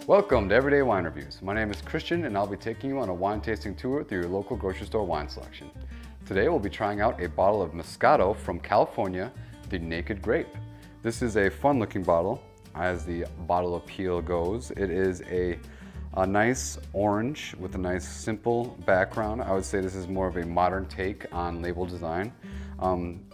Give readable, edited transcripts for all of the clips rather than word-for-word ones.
Welcome to Everyday Wine Reviews. My name is Christian and I'll be taking you on a wine tasting tour through your local grocery store wine selection. Today we'll be trying out a bottle of Moscato from California, the Naked Grape. This is a fun looking bottle as the bottle appeal goes. It is a nice orange with a nice simple background. I would say this is more of a modern take on label design.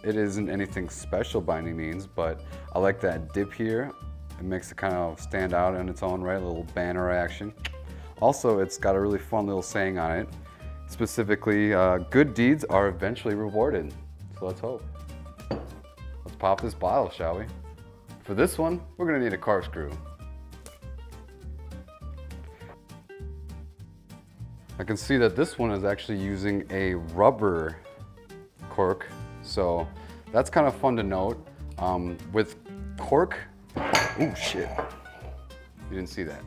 It isn't anything special by any means, but I like that dip here. It makes it kind of stand out in its own right, a little banner action. Also, it's got a really fun little saying on it. Specifically, good deeds are eventually rewarded. So let's hope. Let's pop this bottle, shall we? For this one, we're gonna need a corkscrew. I can see that this one is actually using a rubber cork, so that's kind of fun to note. With cork, oh shit, you didn't see that.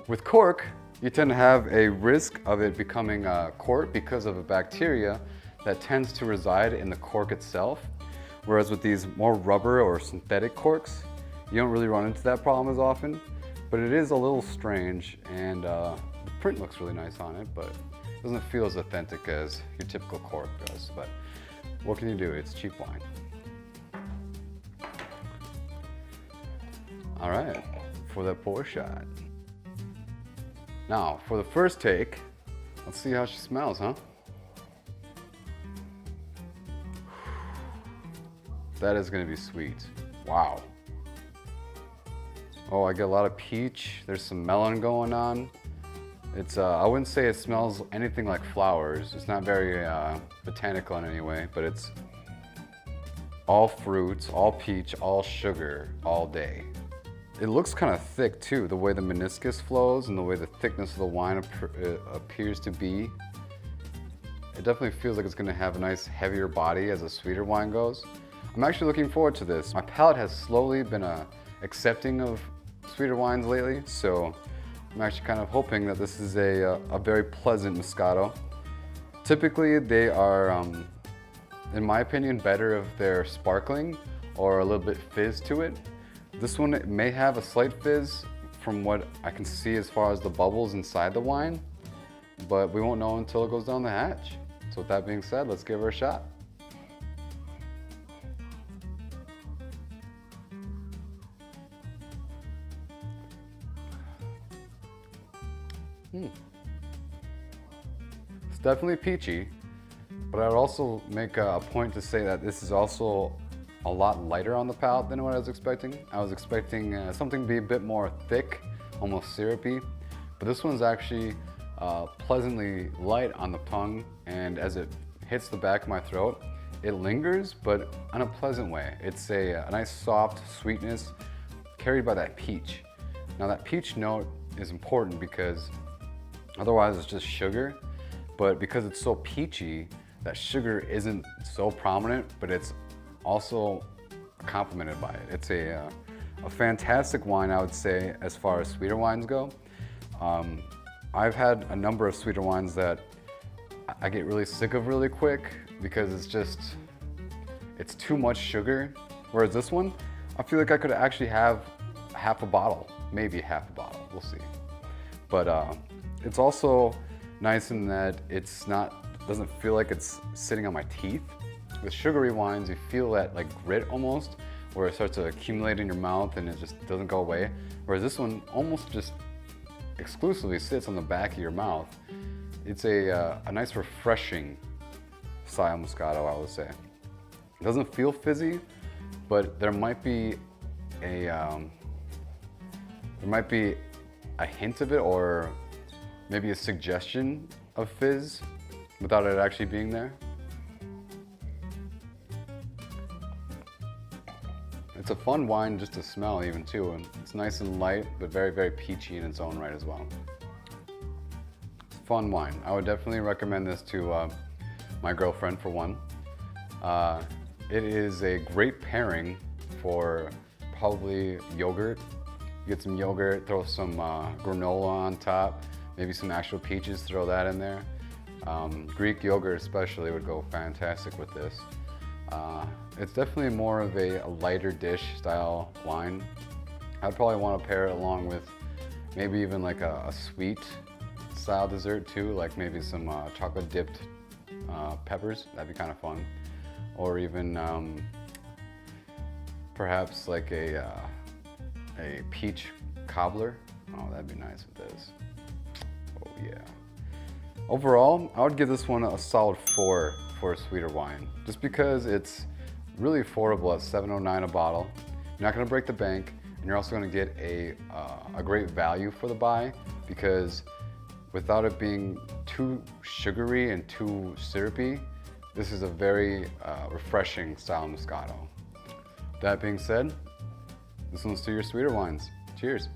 With cork, you tend to have a risk of it becoming cork because of a bacteria that tends to reside in the cork itself. Whereas with these more rubber or synthetic corks, you don't really run into that problem as often, but it is a little strange, and the print looks really nice on it, but it doesn't feel as authentic as your typical cork does. But what can you do? It's cheap wine. All right, for that pour shot. Now, for the first take, let's see how she smells, huh? That is gonna be sweet. Wow. Oh, I get a lot of peach. There's some melon going on. It's, I wouldn't say it smells anything like flowers. It's not very botanical in any way, but it's all fruits, all peach, all sugar, all day. It looks kind of thick too, the way the meniscus flows and the way the thickness of the wine appears to be. It definitely feels like it's gonna have a nice heavier body as a sweeter wine goes. I'm actually looking forward to this. My palate has slowly been accepting of sweeter wines lately, so I'm actually kind of hoping that this is a very pleasant Moscato. Typically they are, in my opinion, better if they're sparkling or a little bit fizz to it. This one may have a slight fizz from what I can see as far as the bubbles inside the wine, but we won't know until it goes down the hatch. So with that being said, let's give her a shot. It's definitely peachy, but I would also make a point to say that this is also a lot lighter on the palate than what I was expecting. I was expecting something to be a bit more thick, almost syrupy, but this one's actually pleasantly light on the tongue, and as it hits the back of my throat, it lingers, but in a pleasant way. It's a nice soft sweetness carried by that peach. Now that peach note is important because otherwise it's just sugar, but because it's so peachy, that sugar isn't so prominent, but it's also complemented by it. It's a fantastic wine, I would say, as far as sweeter wines go. I've had a number of sweeter wines that I get really sick of really quick because it's too much sugar. Whereas this one, I feel like I could actually have half a bottle, maybe half a bottle, we'll see. But it's also nice in that doesn't feel like it's sitting on my teeth. With sugary wines, you feel that like grit almost, where it starts to accumulate in your mouth and it just doesn't go away. Whereas this one almost just exclusively sits on the back of your mouth. It's a nice refreshing style Moscato, I would say. It doesn't feel fizzy, but there might be a hint of it, or maybe a suggestion of fizz without it actually being there. It's a fun wine just to smell even too, and it's nice and light, but very, very peachy in its own right as well. It's a fun wine. I would definitely recommend this to my girlfriend for one. It is a great pairing for probably yogurt. You get some yogurt, throw some granola on top, maybe some actual peaches, throw that in there. Greek yogurt especially would go fantastic with this. It's definitely more of a lighter dish style wine. I'd probably want to pair it along with maybe even like a sweet style dessert too, like maybe some chocolate dipped peppers. That'd be kind of fun. Or even perhaps like a peach cobbler. Oh, that'd be nice with this. Oh yeah. Overall, I would give this one a solid 4 for a sweeter wine, just because it's really affordable at $7.09 a bottle. You're not gonna break the bank, and you're also gonna get a great value for the buy, because without it being too sugary and too syrupy, this is a very refreshing style Moscato. That being said, this one's to your sweeter wines. Cheers.